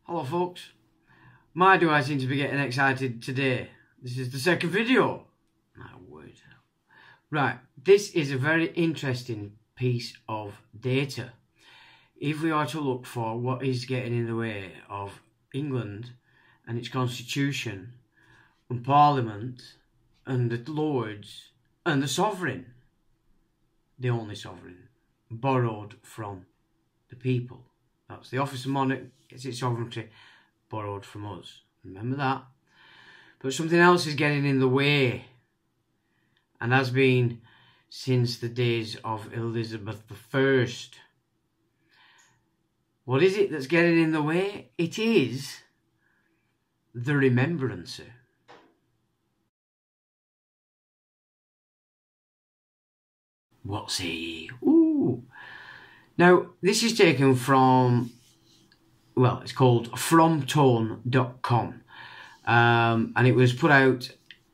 Hello folks, my do I seem to be getting excited today. This is the second video. My word. Right, this is a very interesting piece of data. If we are to look for what is getting in the way of England and its constitution and parliament and the lords and the sovereign, the only sovereign, borrowed from the people. That's the office of monarch, gets its sovereignty borrowed from us. Remember that. But something else is getting in the way, and has been since the days of Elizabeth I. What is it that's getting in the way? It is the Remembrancer. What's he? Ooh. Now, this is taken from, well, it's called fromtone.com, and it was put out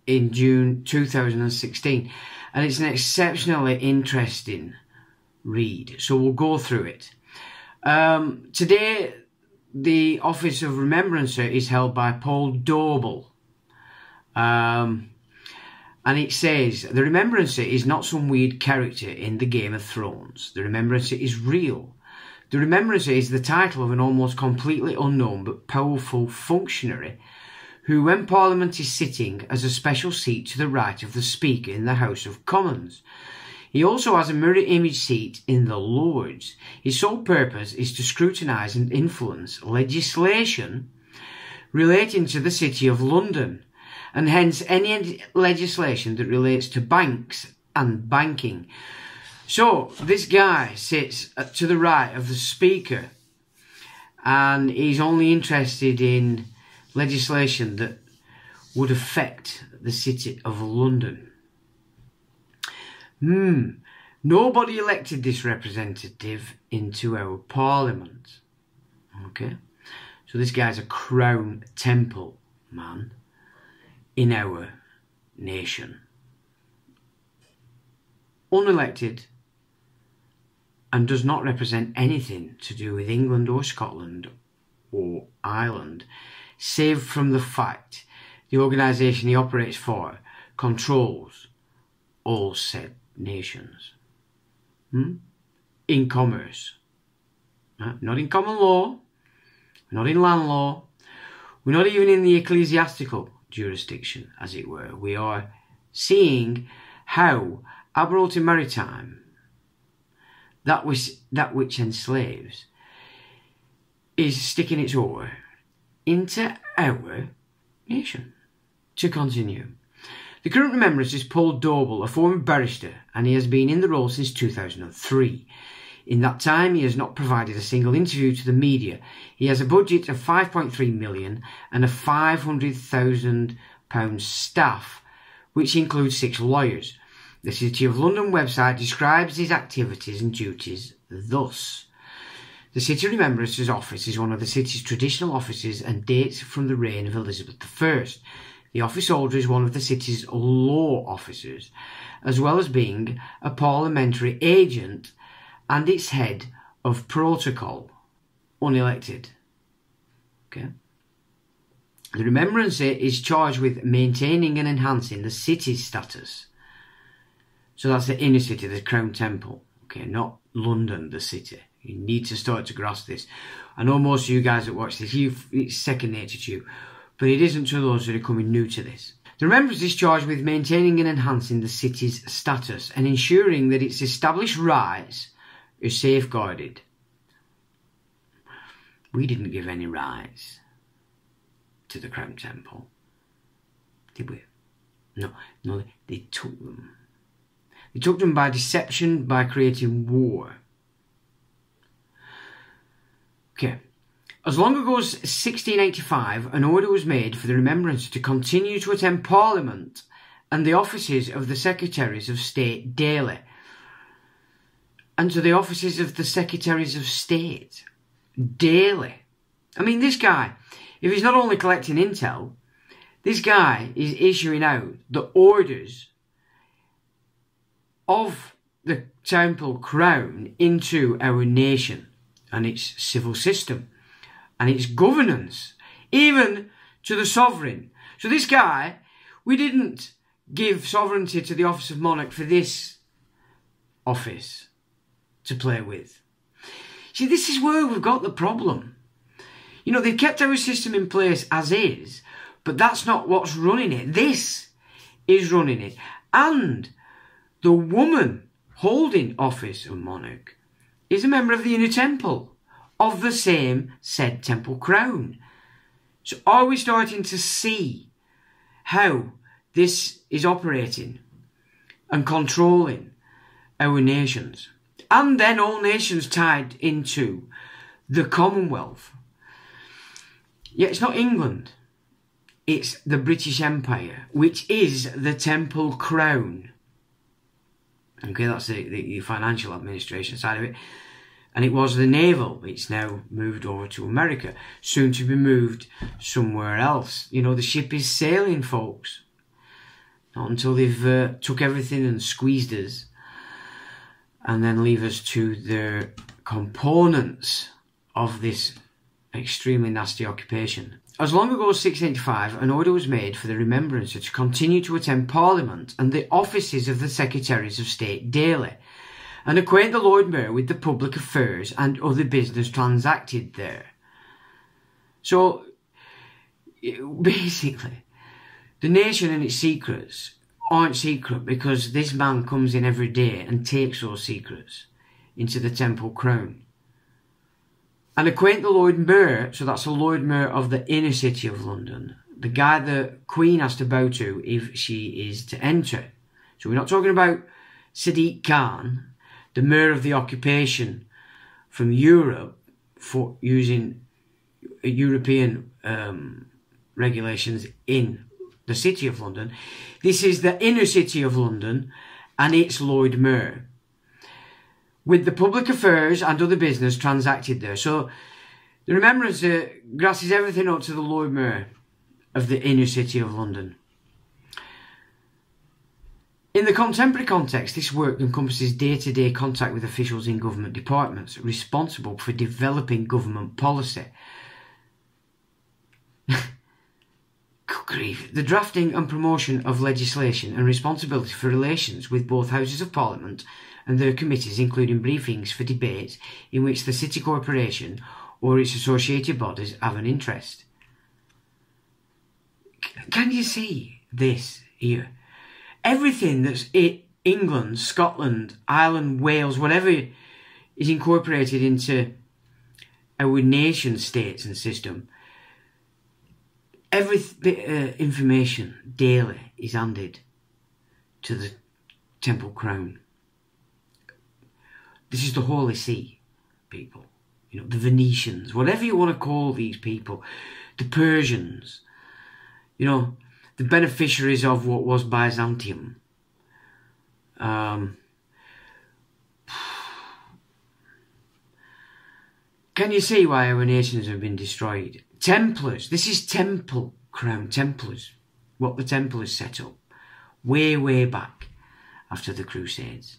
in June 2016, and it's an exceptionally interesting read, so we'll go through it. Today, the office of Remembrancer is held by Paul Doble, and it says, the Remembrancer is not some weird character in the Game of Thrones. The Remembrancer is real. The Remembrancer is the title of an almost completely unknown but powerful functionary who, when Parliament is sitting, has a special seat to the right of the Speaker in the House of Commons. He also has a mirror image seat in the Lords. His sole purpose is to scrutinise and influence legislation relating to the City of London, and hence any legislation that relates to banks and banking. So this guy sits to the right of the Speaker, and he's only interested in legislation that would affect the City of London. Nobody elected this representative into our Parliament. Okay, so this guy's a Crown Temple man in our nation. Unelected, and does not represent anything to do with England or Scotland or Ireland, save from the fact the organisation he operates for controls all said nations. In commerce. Not in common law, not in land law, we're not even in the ecclesiastical jurisdiction, as it were. We are seeing how Admiralty Maritime, that which enslaves, is sticking its oar into our nation. To continue, the current remembrancer is Paul Doble, a former barrister, and he has been in the role since 2003. In that time, he has not provided a single interview to the media. He has a budget of 5.3 million and a £500,000 staff, which includes 6 lawyers. The City of London website describes his activities and duties thus. The City Remembrancer's office is one of the city's traditional offices and dates from the reign of Elizabeth I. The office holder is one of the city's law officers, as well as being a parliamentary agent and its head of protocol, unelected. Okay. The Remembrancer is charged with maintaining and enhancing the city's status. So that's the inner city, the Crown Temple. Okay, not London, the city. You need to start to grasp this. I know most of you guys that watch this, it's second nature to you, but it isn't to those that are coming new to this. The Remembrancer is charged with maintaining and enhancing the city's status and ensuring that its established rights are safeguarded. We didn't give any rights to the Crown Temple, did we? No, they took them. They took them by deception, by creating war. Okay. As long ago as 1685, an order was made for the Remembrancer to continue to attend Parliament and the offices of the Secretaries of State daily. And to the offices of the Secretaries of State daily. I mean, this guy, if he's not only collecting intel, this guy is issuing out the orders of the temple crown into our nation and its civil system and its governance, even to the sovereign. So this guy, we didn't give sovereignty to the office of monarch for this office to play with. See, this is where we've got the problem. You know, they've kept our system in place as is, but that's not what's running it. This is running it. And the woman holding office of monarch is a member of the inner temple of the same said temple crown. So are we starting to see how this is operating and controlling our nations? And then all nations tied into the Commonwealth. Yet it's not England. It's the British Empire, which is the temple crown. Okay, that's the financial administration side of it. And it was the naval. It's now moved over to America, soon to be moved somewhere else. You know, the ship is sailing, folks. Not until they've took everything and squeezed us and then leave us to the components of this extremely nasty occupation. As long ago as 1685, an order was made for the Remembrancer to continue to attend Parliament and the offices of the Secretaries of State daily, and acquaint the Lord Mayor with the public affairs and other business transacted there. So, basically, the nation and its secrets aren't secret because this man comes in every day and takes those secrets into the temple crown. And acquaint the Lord Mayor, so that's the Lord Mayor of the inner city of London, the guy the Queen has to bow to if she is to enter. So we're not talking about Sadiq Khan, the Mayor of the occupation from Europe, for using European regulations in the City of London. This is the inner City of London and its Lord Mayor, with the public affairs and other business transacted there. So the Remembrancer grasses everything up to the Lord Mayor of the inner City of London. In the contemporary context, this work encompasses day-to-day contact with officials in government departments responsible for developing government policy. Good grief. The drafting and promotion of legislation and responsibility for relations with both Houses of Parliament and their committees, including briefings for debates in which the City Corporation or its associated bodies have an interest. Can you see this here? Everything that's England, Scotland, Ireland, Wales, whatever is incorporated into our nation states and system, every bit of information daily is handed to the Temple Crown. This is the Holy See, people. You know, the Venetians, whatever you want to call these people, the Persians, you know, the beneficiaries of what was Byzantium. Can you see why our nations have been destroyed? Templars, this is Temple Crown, Templars, what the Templars set up way, way back after the Crusades.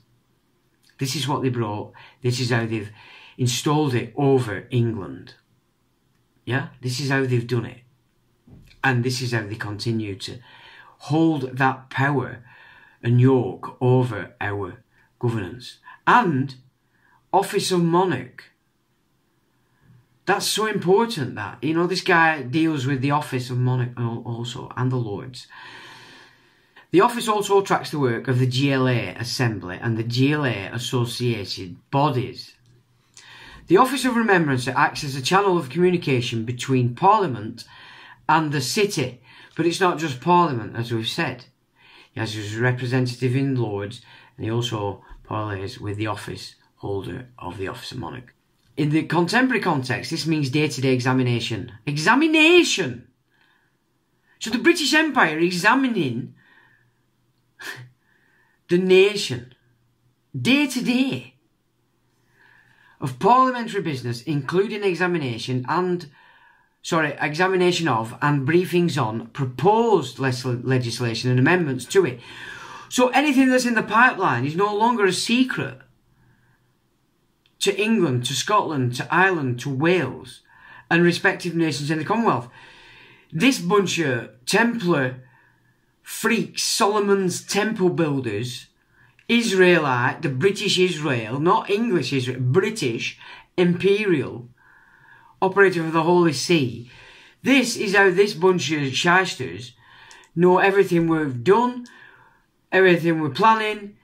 This is what they brought, this is how they've installed it over England. Yeah, this is how they've done it. And this is how they continue to hold that power and yoke over our governance. And office of monarch. That's so important that, you know, this guy deals with the office of monarch also, and the lords. The office also tracks the work of the GLA Assembly and the GLA associated bodies. The Office of Remembrancer acts as a channel of communication between Parliament and the city, but it's not just Parliament, as we've said. He has his representative in Lords, and he also parleys with the office holder of the Office of Monarch. In the contemporary context, this means day-to-day examination. Examination! So the British Empire examining the nation, day-to-day, of parliamentary business, including examination of and briefings on proposed legislation and amendments to it. So anything that's in the pipeline is no longer a secret to England, to Scotland, to Ireland, to Wales, and respective nations in the Commonwealth. This bunch of Templar freaks, Solomon's temple builders, Israelite, the British Israel, not English Israel, British Imperial, operator of the Holy See. This is how this bunch of shysters know everything we've done, everything we're planning,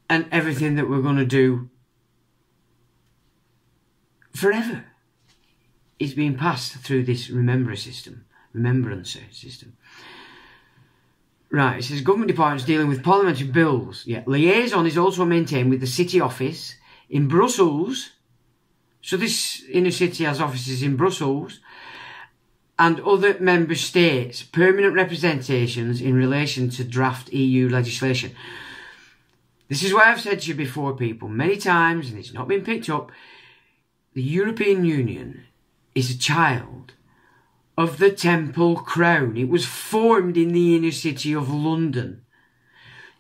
and everything that we're going to do forever. It's being passed through this remembrancer system. Right, it says government departments dealing with parliamentary bills. Yeah, liaison is also maintained with the city office in Brussels. So this inner city has offices in Brussels and other member states, permanent representations in relation to draft EU legislation. This is why I've said to you before, people, many times, and it's not been picked up, the European Union is a child of the Temple Crown. It was formed in the inner city of London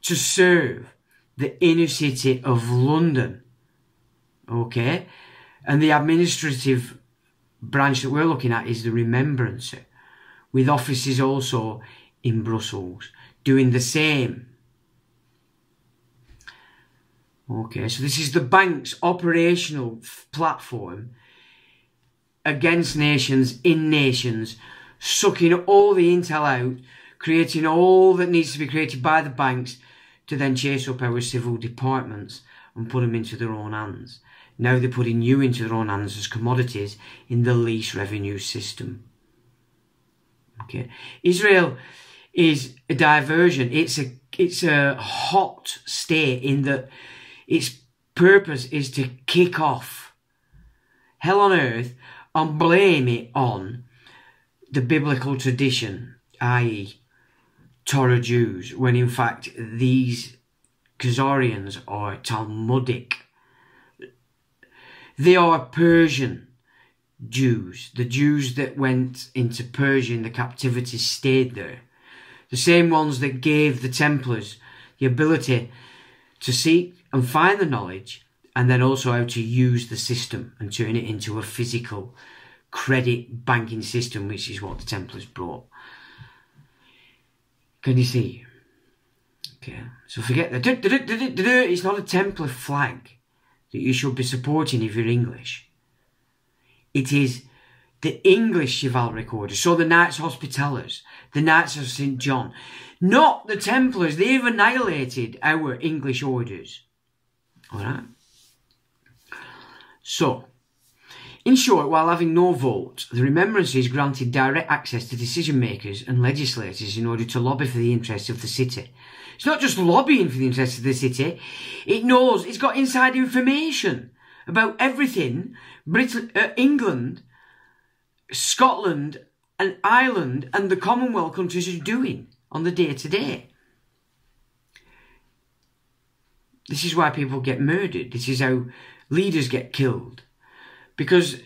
to serve the inner city of London. Okay? And the administrative branch that we're looking at is the Remembrancer, with offices also in Brussels, doing the same. Okay, so this is the bank's operational platform against nations, in nations, sucking all the intel out, creating all that needs to be created by the banks to then chase up our civil departments and put them into their own hands. Now they're putting you into their own hands as commodities in the lease revenue system. Okay, Israel is a diversion. It's a hot state in that its purpose is to kick off hell on earth and blame it on the biblical tradition, i.e. Torah Jews, when in fact these Khazarians are Talmudic. They are Persian Jews, the Jews that went into Persia in the captivity, stayed there. The same ones that gave the Templars the ability to seek and find the knowledge, and then also how to use the system and turn it into a physical credit banking system, which is what the Templars brought. Can you see? Okay, so forget that. It's not a Templar flag that you should be supporting if you're English. It is the English chivalric order, so the Knights Hospitallers, the Knights of St. John, not the Templars. They've annihilated our English orders. Alright? So, in short, while having no vote, the Remembrancer is granted direct access to decision makers and legislators in order to lobby for the interests of the city. It's not just lobbying for the interests of the city, it knows, it's got inside information about everything England, Scotland and Ireland and the Commonwealth countries are doing on the day-to-day. This is why people get murdered. This is how leaders get killed. Because,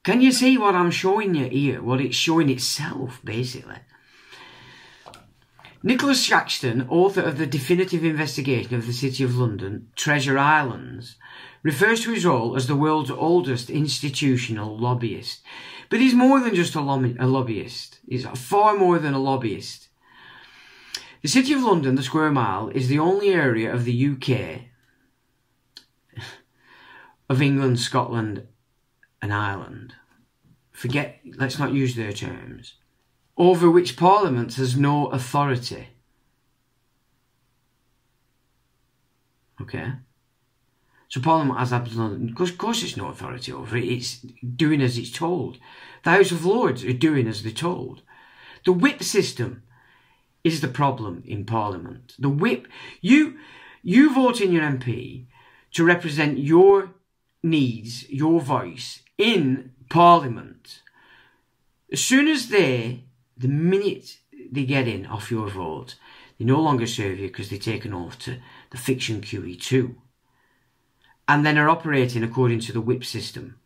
can you see what I'm showing you here? What it's showing itself, basically. Nicholas Shaxton, author of the definitive investigation of the City of London, Treasure Islands, refers to his role as the world's oldest institutional lobbyist. But he's more than just a lobbyist. He's far more than a lobbyist. The City of London, the square mile, is the only area of the UK, of England, Scotland and Ireland, let's not use their terms, over which Parliament has no authority. Okay? So Parliament has absolutely, of course it's no authority over it, it's doing as it's told. The House of Lords are doing as they're told. The whip system is the problem in Parliament. The whip, you vote in your MP to represent your needs, your voice in Parliament. As soon as the minute they get in off your vote, they no longer serve you because they've taken off to the fiction QE2. And then are operating according to the whip system.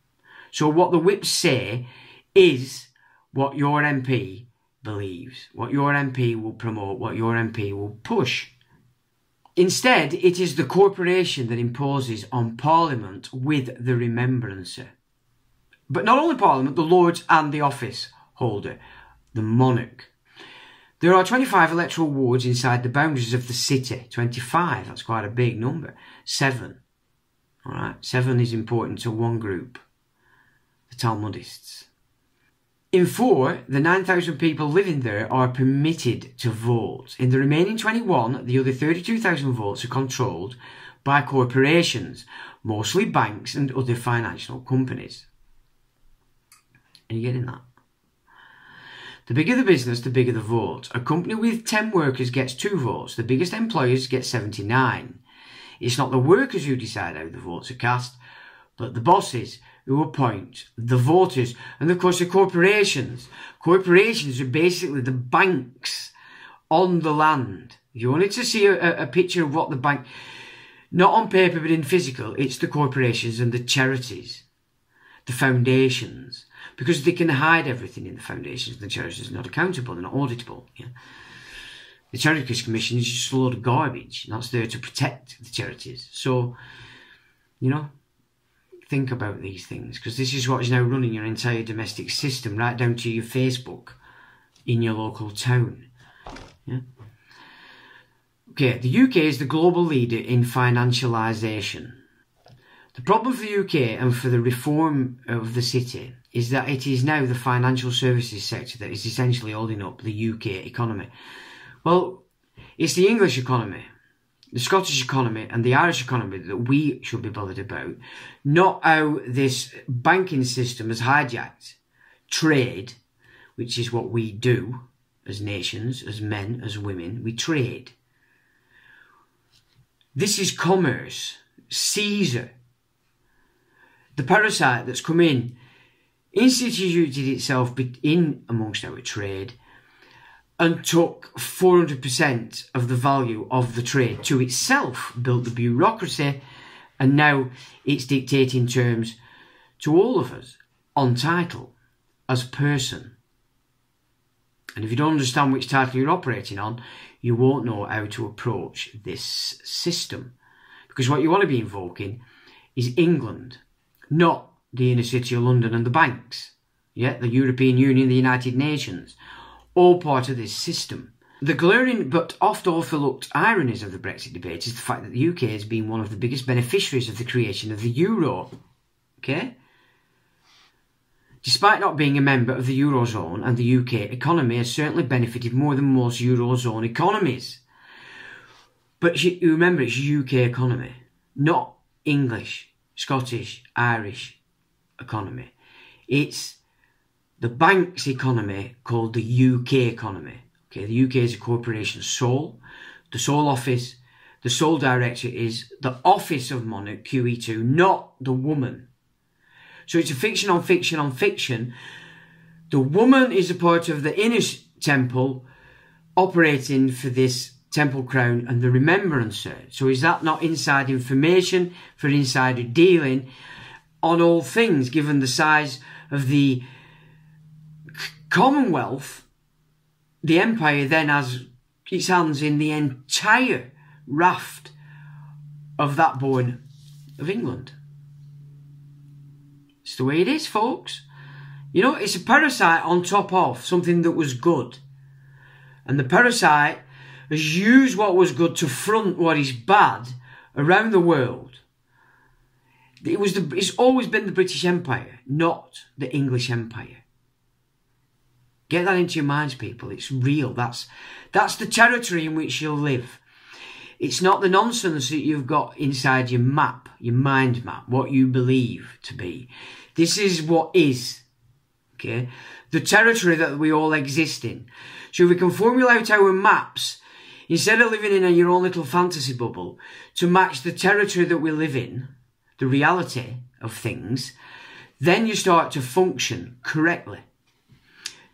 So what the whips say is what your MP believes, what your MP will promote, what your MP will push. Instead, it is the corporation that imposes on Parliament with the remembrancer. But not only Parliament, the Lords and the office holder, the monarch. There are 25 electoral wards inside the boundaries of the city. 25, that's quite a big number. 7. All right, 7 is important to one group, the Talmudists. In 4, the 9,000 people living there are permitted to vote. In the remaining 21, the other 32,000 votes are controlled by corporations, mostly banks and other financial companies. Are you getting that? The bigger the business, the bigger the vote. A company with 10 workers gets 2 votes. The biggest employers get 79. It's not the workers who decide how the votes are cast, but the bosses who appoint the voters. And of course the corporations. Corporations are basically the banks on the land. If you wanted to see a picture of what the bank, not on paper but in physical, it's the corporations and the charities, the foundations. Because they can hide everything in the foundations and the charities are not accountable, they're not auditable. Yeah? The Charities Commission is just a load of garbage, and that's there to protect the charities. So, you know, think about these things, because this is what is now running your entire domestic system, right down to your Facebook in your local town. Yeah? Okay, the UK is the global leader in financialisation. The problem for the UK and for the reform of the city is that it is now the financial services sector that is essentially holding up the UK economy. Well, it's the English economy, the Scottish economy and the Irish economy that we should be bothered about, not how this banking system has hijacked trade, which is what we do as nations, as men, as women. We trade. This is commerce. Caesar, the parasite that's come in, instituted itself in amongst our trade and took 400% of the value of the trade to itself, built the bureaucracy, and now it's dictating terms to all of us on title, as person. And if you don't understand which title you're operating on, you won't know how to approach this system. Because what you want to be invoking is England, not the inner city of London and the banks. Yeah, the European Union, the United Nations, all part of this system. The glaring but oft overlooked ironies of the Brexit debate is the fact that the UK has been one of the biggest beneficiaries of the creation of the euro. Okay? Despite not being a member of the Eurozone, and the UK economy has certainly benefited more than most Eurozone economies. But you remember, it's UK economy, not English, Scottish, Irish economy. It's the bank's economy called the UK economy. Okay, the UK is a corporation sole. The sole office, the sole director is the office of monarch, QE2, not the woman. So it's a fiction on fiction on fiction. The woman is a part of the inner temple operating for this temple crown and the remembrancer. So is that not inside information for insider dealing on all things, given the size of the Commonwealth? The empire then has its hands in the entire raft of that born of England. It's the way it is, folks. You know, it's a parasite on top of something that was good. And the parasite has used what was good to front what is bad around the world. It's always been the British Empire, not the English Empire. Get that into your minds, people. It's real. That's the territory in which you'll live. It's not the nonsense that you've got inside your map, your mind map, what you believe to be. This is what is, okay? The territory that we all exist in. So if we can formulate our maps, instead of living in your own little fantasy bubble, to match the territory that we live in, the reality of things, then you start to function correctly.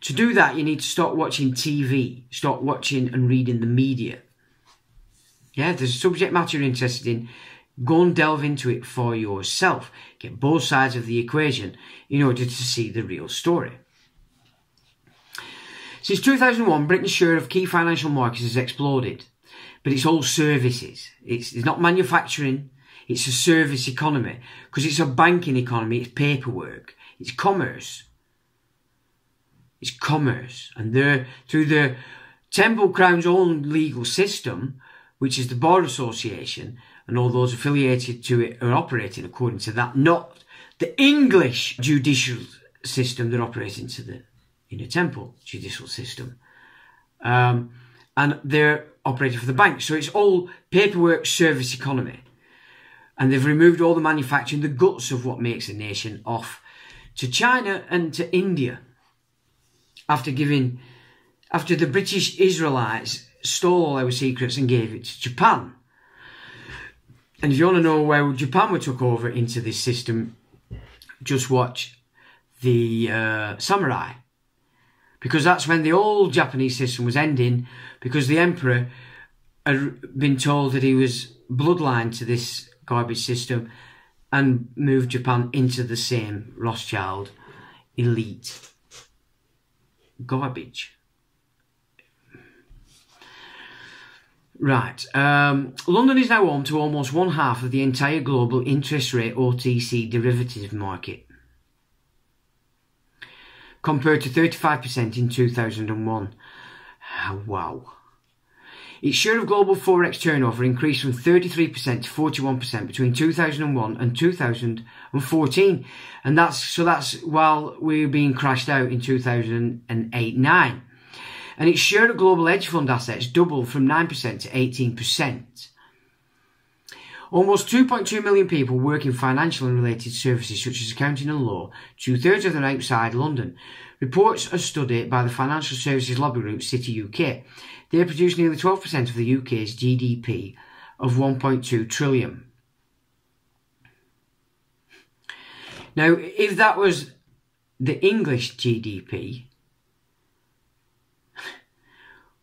To do that, you need to stop watching TV, stop watching and reading the media. Yeah, if there's a subject matter you're interested in, go and delve into it for yourself. Get both sides of the equation in order to see the real story. Since 2001, Britain's share of key financial markets has exploded, but it's all services. It's not manufacturing, it's a service economy, because it's a banking economy, it's paperwork, it's commerce. It's commerce, and through the Temple Crown's own legal system, which is the Bar Association, and all those affiliated to it are operating according to that, not the English judicial system that operates into the Temple judicial system. And they're operating for the bank. So it's all paperwork service economy. And they've removed all the manufacturing, the guts of what makes a nation, off to China and to India. After the British Israelites stole all our secrets and gave it to Japan. And if you want to know where Japan were took over into this system, just watch the samurai. Because that's when the old Japanese system was ending, because the emperor had been told that he was bloodline to this garbage system and moved Japan into the same Rothschild elite garbage. Right. London is now home to almost one half of the entire global interest rate OTC derivative market, compared to 35% in 2001. Wow. Its share of global forex turnover increased from 33% to 41% between 2001 and 2014. And that's while we were being crashed out in 2008-9. And its share of global hedge fund assets doubled from 9% to 18%. Almost 2.2 million people work in financial and related services such as accounting and law, 2/3 of them outside London. Reports a study by the financial services lobby group City UK. They produce nearly 12% of the UK's GDP of 1.2 trillion. Now, if that was the English GDP,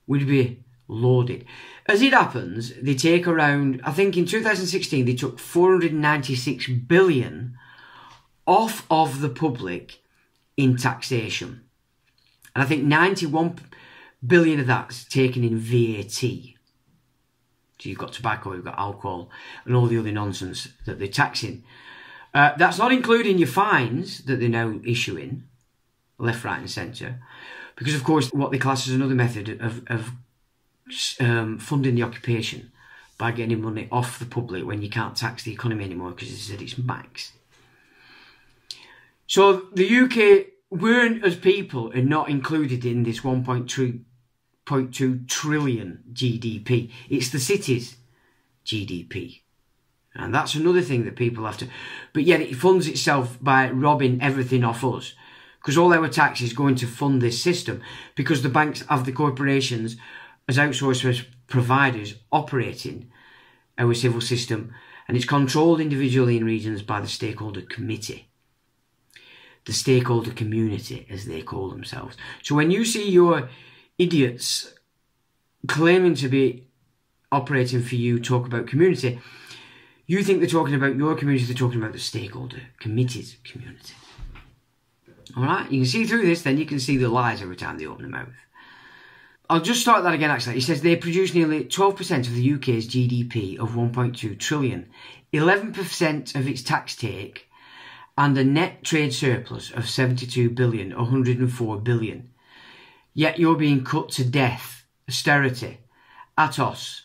we'd be loaded. As it happens, they take around, I think in 2016, they took 496 billion off of the public in taxation. And I think 91 billion of that's taken in VAT. So you've got tobacco, you've got alcohol, and all the other nonsense that they're taxing. That's not including your fines that they're now issuing, left, right and centre. Because, of course, what they class as another method of funding the occupation by getting money off the public when you can't tax the economy anymore because they said it's max. So the UK weren't, as people, are not included in this 1.2 trillion GDP. It's the city's GDP. And that's another thing that people have to... But yet it funds itself by robbing everything off us. Because all our tax is going to fund this system. Because the banks have the corporations as outsourced providers operating our civil system. And it's controlled individually in regions by the stakeholder committee. The stakeholder community, as they call themselves. So when you see your idiots claiming to be operating for you talk about community, you think they're talking about your community, they're talking about the stakeholder committee's community. Alright, you can see through this, then you can see the lies every time they open their mouth. I'll just start that again actually. It says they produce nearly 12% of the UK's GDP of 1.2 trillion, 11% of its tax take, and a net trade surplus of 72 billion, 104 billion. Yet you're being cut to death, austerity, Atos.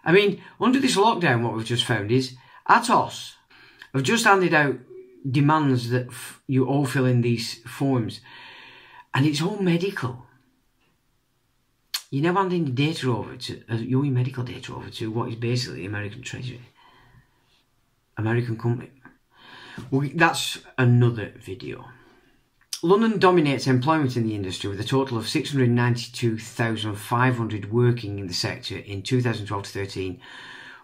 I mean, under this lockdown, what we've just found is Atos have just handed out demands that you all fill in these forms, and it's all medical. You're now handing data over to, your medical data over to what is basically the American Treasury. American company. Well, that's another video. London dominates employment in the industry with a total of 692,500 working in the sector in 2012 to 13,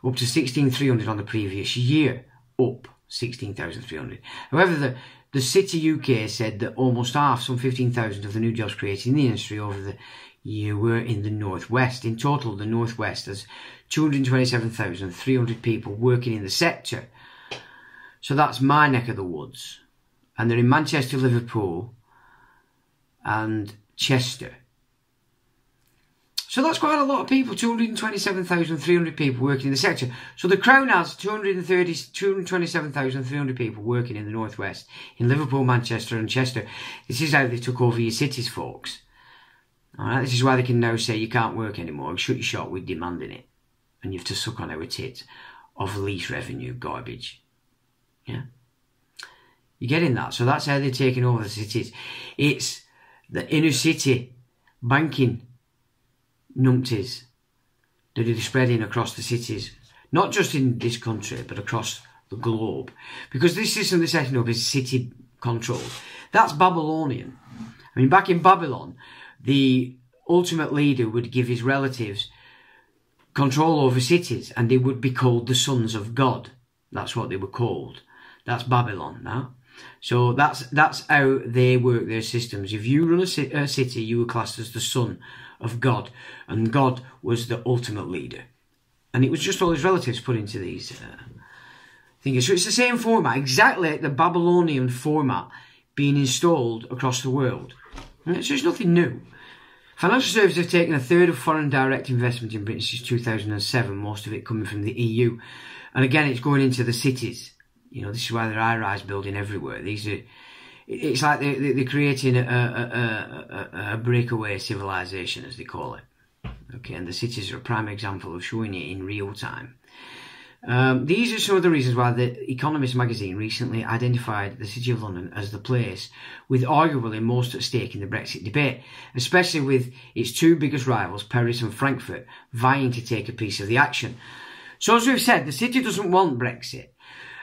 up to 16,300 on the previous year, up 16,300. However, the City UK said that almost half, some 15,000 of the new jobs created in the industry over the year were in the Northwest. In total, the Northwest has 227,300 people working in the sector. So that's my neck of the woods. And they're in Manchester, Liverpool, and Chester. So that's quite a lot of people, 227,300 people working in the sector. So the Crown has 227,300 people working in the Northwest, in Liverpool, Manchester and Chester. This is how they took over your cities, folks. Alright, this is why they can now say you can't work anymore, shut your shop, we're demanding it. And you have to suck on our tit of lease revenue garbage. Yeah? You're getting that? So that's how they're taking over the cities. It's the inner city banking numpties that are spreading across the cities, not just in this country but across the globe, because this system they're setting up is city controlled. That's Babylonian. I mean, back in Babylon, the ultimate leader would give his relatives control over cities, and they would be called the sons of God. That's what they were called. That's Babylon now. So that's how they work their systems. If you run a city, you were classed as the son of God, and God was the ultimate leader, and it was just all his relatives put into these things. So it's the same format, exactly the Babylonian format being installed across the world. So it's nothing new. Financial services have taken a third of foreign direct investment in Britain since 2007, most of it coming from the EU, and again it's going into the cities. You know, this is why they're high-rise building everywhere. These are, it's like they're creating a breakaway civilization, as they call it. Okay, and the cities are a prime example of showing it in real time. These are some of the reasons why The Economist magazine recently identified the City of London as the place with arguably most at stake in the Brexit debate, especially with its two biggest rivals, Paris and Frankfurt, vying to take a piece of the action. So as we've said, the city doesn't want Brexit.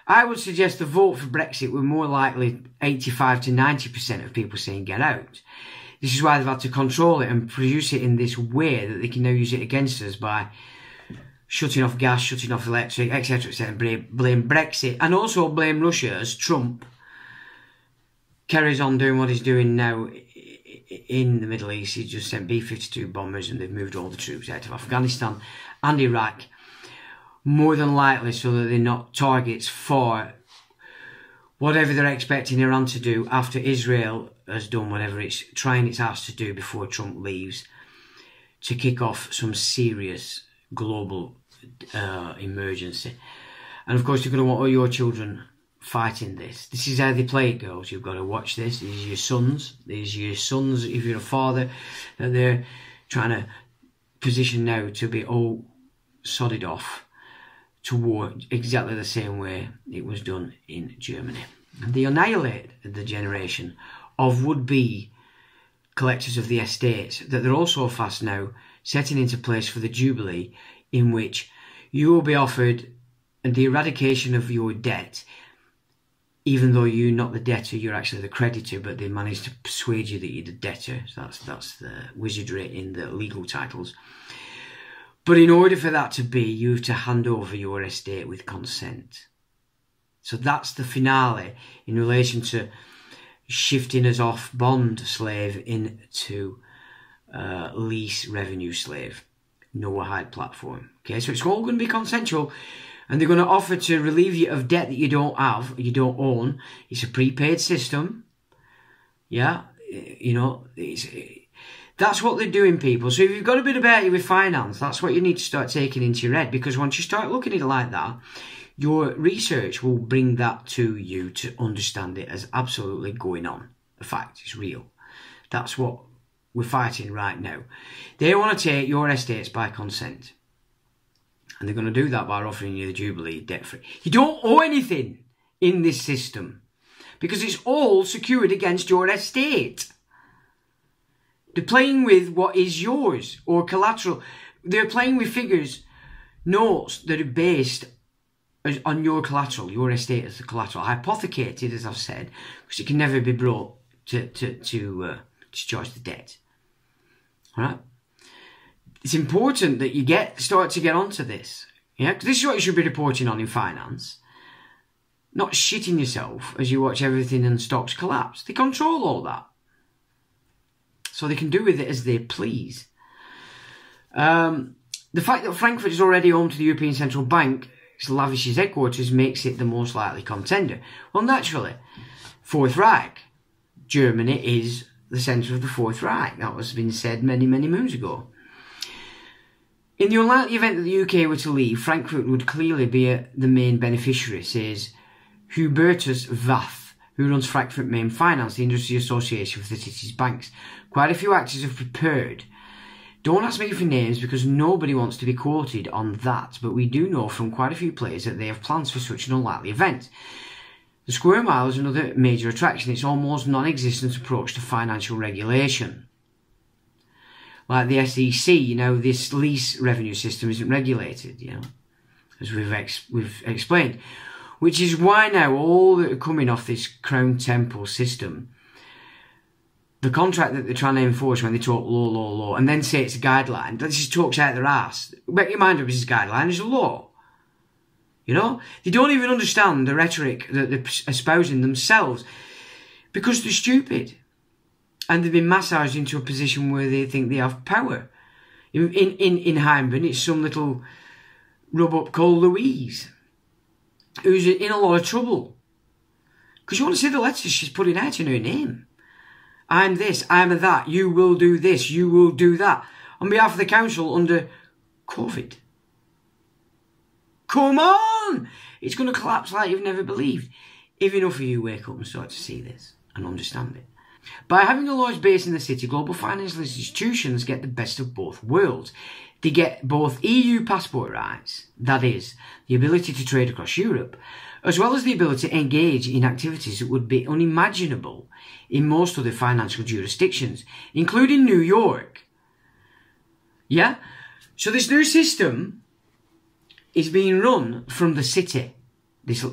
I would suggest the vote for Brexit were more likely 85 to 90% of people saying get out. This is why they've had to control it and produce it in this way that they can now use it against us by shutting off gas, shutting off electric, etc., etc., and blame Brexit, and also blame Russia as Trump carries on doing what he's doing now in the Middle East. He just sent B-52 bombers and they've moved all the troops out of Afghanistan and Iraq, more than likely so that they're not targets for whatever they're expecting Iran to do after Israel has done whatever it's trying its ass to do before Trump leaves, to kick off some serious global emergency. And of course, you're going to want all your children fighting this. This is how they play it, girls. You've got to watch this. These are your sons. These are your sons, if you're a father, that they're trying to position now to be all sodded off to war exactly the same way it was done in Germany. And they annihilate the generation of would-be collectors of the estates that they're also fast now setting into place for the Jubilee, in which you will be offered the eradication of your debt, even though you're not the debtor, you're actually the creditor, but they managed to persuade you that you're the debtor. So that's the wizardry in the legal titles. But in order for that to be, you have to hand over your estate with consent. So that's the finale in relation to shifting us off bond slave into lease revenue slave. Noahide platform. Okay, so it's all going to be consensual, and they're going to offer to relieve you of debt that you don't have, you don't own. It's a prepaid system. Yeah, you know, that's what they're doing, people. So if you've got a bit about it with finance, that's what you need to start taking into your head, because once you start looking at it like that, your research will bring that to you to understand it as absolutely going on. The fact is real. That's what we're fighting right now. They want to take your estates by consent. And they're going to do that by offering you the Jubilee debt-free. You don't owe anything in this system, because it's all secured against your estate. They're playing with what is yours, or collateral. They're playing with figures, notes that are based on your collateral, your estate as the collateral. Hypothecated, as I've said, because it can never be brought to discharge the debt. All right? It's important that you start to get onto this. Yeah, because this is what you should be reporting on in finance. Not shitting yourself as you watch everything in stocks collapse. They control all that, so they can do with it as they please. The fact that Frankfurt is already home to the European Central Bank, its lavish headquarters, makes it the most likely contender. Well, naturally, Fourth Reich, Germany is the centre of the Fourth Reich. That was been said many, many moons ago. In the unlikely event that the UK were to leave, Frankfurt would clearly be the main beneficiary, says Hubertus Wath, who runs Frankfurt Main Finance, the industry association for the city's banks. Quite a few actors have prepared. Don't ask me for names because nobody wants to be quoted on that, but we do know from quite a few players that they have plans for such an unlikely event. The Square Mile is another major attraction. It's almost non-existent approach to financial regulation. Like the SEC, this lease revenue system isn't regulated, as we've explained. Which is why now all that are coming off this Crown Temple system, the contract that they're trying to enforce when they talk law, and then say it's a guideline, that just talks out their ass. Make your mind up, it's a guideline, it's a law. They don't even understand the rhetoric that they're espousing themselves because they're stupid. And they've been massaged into a position where they think they have power. In Heimben, it's some little rub-up called Louise, who's in a lot of trouble. Because you want to see the letters she's putting out in her name. I'm this, I'm that, you will do this, you will do that. On behalf of the council under COVID. Come on! It's going to collapse like you've never believed. If enough of you wake up and start to see this and understand it. By having a large base in the city, global financial institutions get the best of both worlds. They get both EU passport rights, that is, the ability to trade across Europe, as well as the ability to engage in activities that would be unimaginable in most other financial jurisdictions, including New York. Yeah? So this new system is being run from the city, this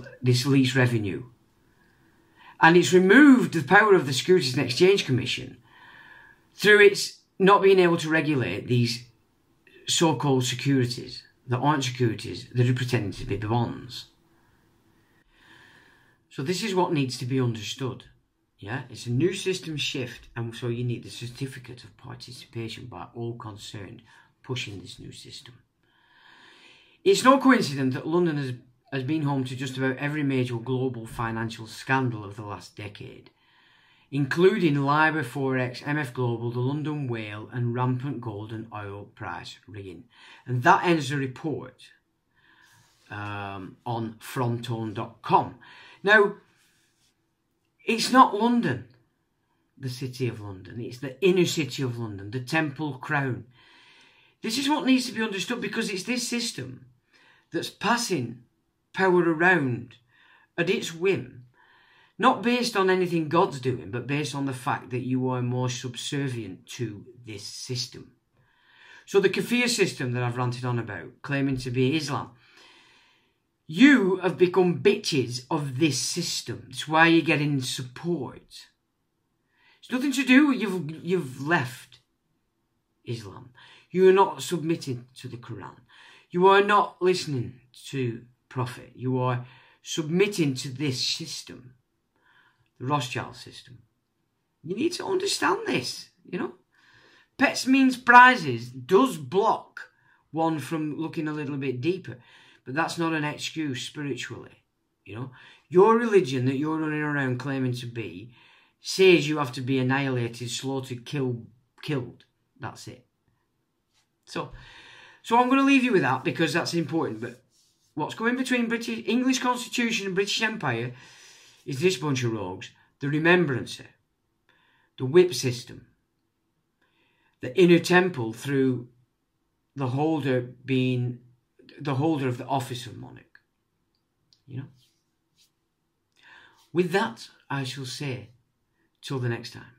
lease revenue. And it's removed the power of the Securities and Exchange Commission through its not being able to regulate these so-called securities that aren't securities, that are pretending to be bonds. So this is what needs to be understood. Yeah, it's a new system shift, and so you need the certificate of participation by all concerned pushing this new system. It's no coincidence that London has been home to just about every major global financial scandal of the last decade, including LIBOR, Forex, MF Global, the London Whale and rampant gold and oil price rigging. And that ends the report on frontone.com. Now, it's not London, the city of London. It's the inner city of London, the Temple Crown. This is what needs to be understood, because it's this system that's passing power around at its whim, not based on anything God's doing, but based on the fact that you are more subservient to this system. So the kafir system that I've ranted on about, claiming to be Islam, you have become bitches of this system. It's why you're getting support. It's nothing to do with you've left Islam. You are not submitting to the Quran. You are not listening to Prophet. You are submitting to this system, the Rothschild system. You need to understand this, Pets means prizes does block one from looking a little bit deeper, but that's not an excuse spiritually, Your religion that you're running around claiming to be says you have to be annihilated, slaughtered, killed. That's it. So I'm going to leave you with that because that's important. But what's going between English Constitution and British Empire is this bunch of rogues, the Remembrancer, the whip system, the inner temple through the holder being the holder of the office of monarch. With that, I shall say, till the next time.